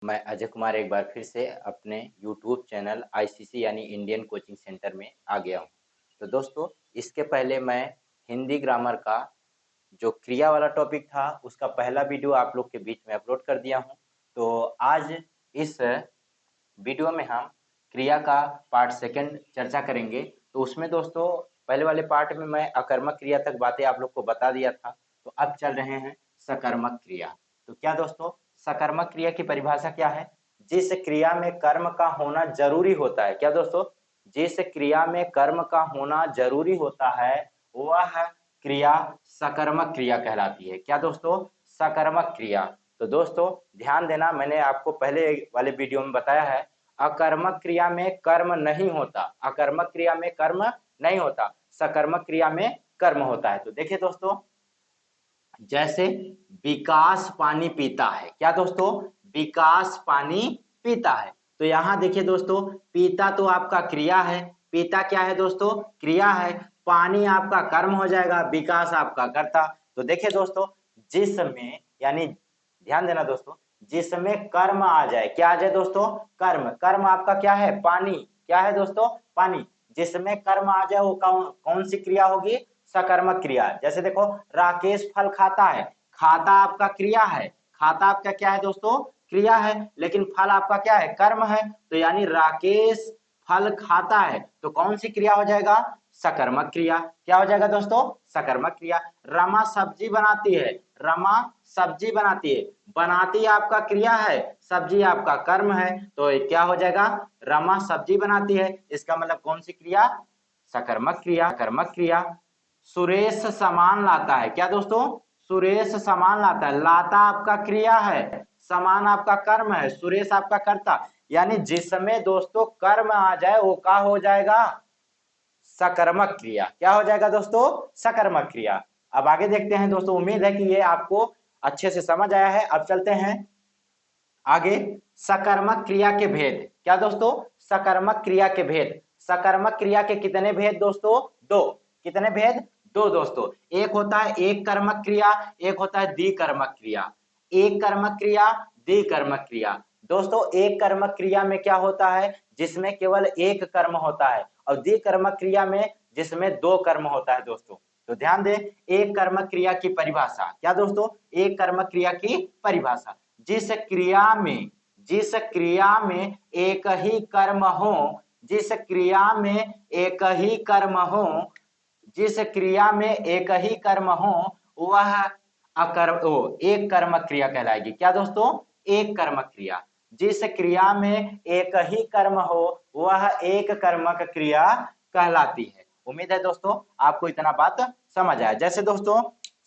मैं अजय कुमार एक बार फिर से अपने YouTube चैनल आईसीसी यानी इंडियन कोचिंग सेंटर में आ गया हूँ। तो दोस्तों, इसके पहले मैं हिंदी ग्रामर का जो क्रिया वाला टॉपिक था उसका पहला वीडियो आप लोग के बीच में अपलोड कर दिया हूँ। तो आज इस वीडियो में हम क्रिया का पार्ट सेकंड चर्चा करेंगे। तो उसमें दोस्तों, पहले वाले पार्ट में मैं अकर्मक क्रिया तक बातें आप लोग को बता दिया था। तो अब चल रहे हैं सकर्मक क्रिया। तो क्या दोस्तों, सकर्मक क्रिया की परिभाषा क्या है? जिस क्रिया में कर्म का होना जरूरी होता है। क्या दोस्तों? जिस क्रिया में कर्म का होना जरूरी होता है वह क्रिया सकर्मक क्रिया कहलाती है। क्या दोस्तों? सकर्मक क्रिया। तो दोस्तों ध्यान देना, मैंने आपको पहले वाले वीडियो में बताया है अकर्मक क्रिया में कर्म नहीं होता। अकर्मक क्रिया में कर्म नहीं होता, सकर्मक क्रिया में कर्म होता है। तो देखिए दोस्तों, जैसे विकास पानी पीता है। क्या दोस्तों? विकास पानी पीता है। तो यहां देखिए दोस्तों, पीता तो आपका क्रिया है। पीता क्या है दोस्तों? क्रिया है। पानी आपका कर्म हो जाएगा, विकास आपका कर्ता। तो देखिए दोस्तों, जिसमें यानी ध्यान देना दोस्तों, जिसमें कर्म आ जाए। क्या आ जाए दोस्तों? कर्म। कर्म आपका क्या है? पानी। क्या है दोस्तों? पानी। जिसमें कर्म आ जाए वो कौन सी क्रिया होगी? सकर्मक क्रिया। जैसे देखो, राकेश फल खाता है। खाता आपका क्रिया है। खाता आपका क्या है दोस्तों? क्रिया है। लेकिन फल आपका क्या है? कर्म है। तो यानी राकेश फल खाता है, तो कौन सी क्रिया हो जाएगा? सकर्मक क्रिया। क्या हो जाएगा दोस्तों? सकर्मक क्रिया। रमा सब्जी बनाती है। रमा सब्जी बनाती है। बनाती आपका क्रिया है, सब्जी आपका कर्म है। तो क्या हो जाएगा? रमा सब्जी बनाती है। इसका मतलब कौन सी क्रिया? सकर्मक क्रिया। कर्मक क्रिया। सुरेश सामान लाता है। क्या दोस्तों? सुरेश सामान लाता है। लाता आपका क्रिया है, सामान आपका कर्म है, सुरेश आपका कर्ता। यानी जिसमें दोस्तों कर्म आ जाए वो क्या हो जाएगा? सकर्मक क्रिया। क्या हो जाएगा दोस्तों? सकर्मक क्रिया। अब आगे देखते हैं दोस्तों, उम्मीद है कि ये आपको अच्छे से समझ आया है। अब चलते हैं आगे। सकर्मक क्रिया के भेद। क्या दोस्तों? सकर्मक क्रिया के भेद। सकर्मक क्रिया के कितने भेद दोस्तों? दो। कितने भेद? दो दोस्तों। एक होता है एक कर्मक क्रिया, एक होता है द्विकर्मक क्रिया। एक कर्मक क्रिया, द्विकर्मक क्रिया। दोस्तों एक कर्मक क्रिया में क्या होता है? जिसमें केवल एक कर्म होता है। और द्विकर्मक क्रिया में जिसमें दो कर्म होता है दोस्तों। तो ध्यान दें, एक कर्मक क्रिया की परिभाषा। क्या दोस्तों? एक कर्मक क्रिया की परिभाषा, जिस क्रिया में एक ही कर्म हो, जिस क्रिया में एक ही कर्म हो, जिस क्रिया में एक ही कर्म हो वह एक कर्मक क्रिया कहलाएगी। क्या दोस्तों? एक कर्मक क्रिया। जिस क्रिया में एक ही कर्म हो वह एक कर्मक क्रिया कहलाती है। उम्मीद है दोस्तों आपको इतना बात समझ आया। जैसे दोस्तों,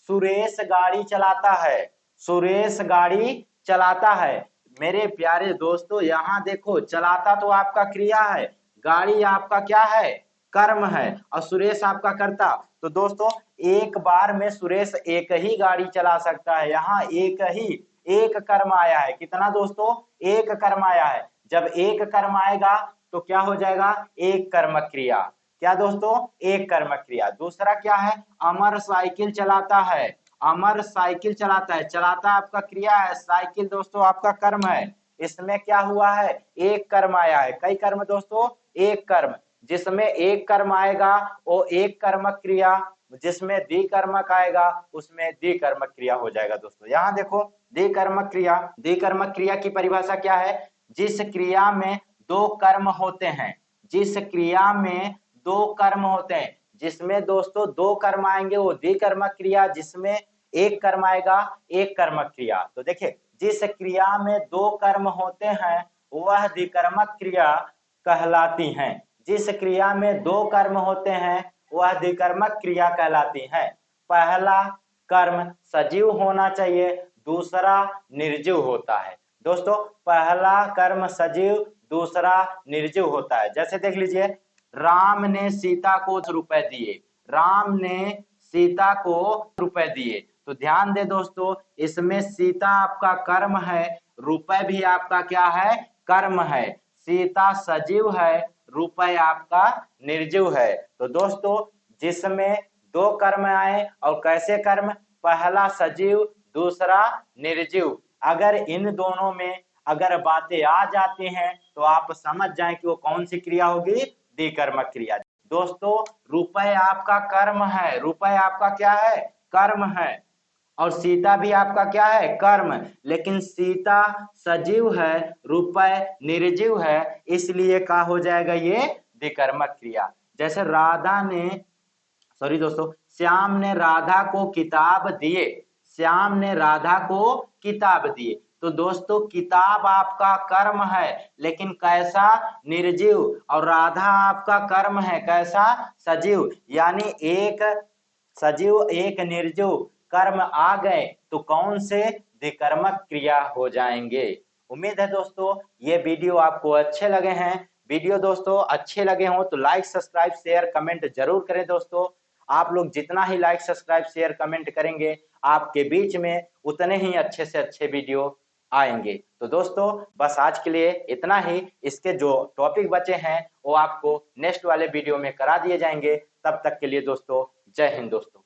सुरेश गाड़ी चलाता है। सुरेश गाड़ी चलाता है। मेरे प्यारे दोस्तों यहाँ देखो, चलाता तो आपका क्रिया है, गाड़ी आपका क्या है? कर्म है। और सुरेश आपका कर्ता। तो दोस्तों एक बार में सुरेश एक ही गाड़ी चला सकता है। यहाँ एक कर्म आया है। कितना दोस्तों? एक कर्म आया है। जब एक कर्म आएगा तो क्या हो जाएगा? एक कर्मक क्रिया। क्या दोस्तों? एक कर्मक क्रिया। दूसरा क्या है? अमर साइकिल चलाता है। अमर साइकिल चलाता है। चलाता आपका क्रिया है, साइकिल दोस्तों आपका कर्म है। इसमें क्या हुआ है? एक कर्म आया है। कई कर्म दोस्तों? एक कर्म। जिसमें एक कर्म आएगा वो एक कर्मक क्रिया, जिसमें द्विकर्मक आएगा उसमें द्विकर्मक क्रिया हो जाएगा दोस्तों। यहाँ देखो, द्विकर्मक क्रिया। द्विकर्मक क्रिया की परिभाषा क्या है? जिस क्रिया में दो कर्म होते हैं, जिस क्रिया में दो कर्म होते हैं, जिसमें दोस्तों दो कर्म आएंगे वो द्विकर्मक क्रिया, जिसमें एक कर्म आएगा एक कर्मक क्रिया। तो देखिए, जिस क्रिया में दो कर्म होते हैं वह द्विकर्मक क्रिया कहलाती हैं। जिस क्रिया में दो कर्म होते हैं वह द्विकर्मक क्रिया कहलाती है। पहला कर्म सजीव होना चाहिए, दूसरा निर्जीव होता है। दोस्तों पहला कर्म सजीव, दूसरा निर्जीव होता है। जैसे देख लीजिए, राम ने सीता को रुपए दिए। राम ने सीता को रुपए दिए। तो ध्यान दे दोस्तों, इसमें सीता आपका कर्म है, रुपए भी आपका क्या है? कर्म है। सीता सजीव है, रुपए आपका निर्जीव है। तो दोस्तों जिसमें दो कर्म आए और कैसे कर्म? पहला सजीव, दूसरा निर्जीव। अगर इन दोनों में अगर बातें आ जाती हैं तो आप समझ जाएं कि वो कौन सी क्रिया होगी, द्विकर्मक क्रिया। दोस्तों रुपए आपका कर्म है, रुपए आपका क्या है, कर्म है, और सीता भी आपका क्या है, कर्म। लेकिन सीता सजीव है, रुपए निर्जीव है, इसलिए क्या हो जाएगा, ये द्विकर्मक क्रिया। जैसे राधा ने, सॉरी दोस्तों, श्याम ने राधा को किताब दिए, श्याम ने राधा को किताब दिए। तो दोस्तों किताब आपका कर्म है, लेकिन कैसा, निर्जीव, और राधा आपका कर्म है कैसा, सजीव। यानी एक सजीव एक निर्जीव कर्म आ गए तो कौन से, द्विकर्मक क्रिया हो जाएंगे। उम्मीद है दोस्तों ये वीडियो आपको अच्छे लगे हैं। वीडियो दोस्तों अच्छे लगे हों तो लाइक सब्सक्राइब शेयर कमेंट जरूर करें। दोस्तों आप लोग जितना ही लाइक सब्सक्राइब शेयर कमेंट करेंगे आपके बीच में उतने ही अच्छे से अच्छे वीडियो आएंगे। तो दोस्तों बस आज के लिए इतना ही। इसके जो टॉपिक बचे हैं वो आपको नेक्स्ट वाले वीडियो में करा दिए जाएंगे। तब तक के लिए दोस्तों जय हिंद दोस्तों।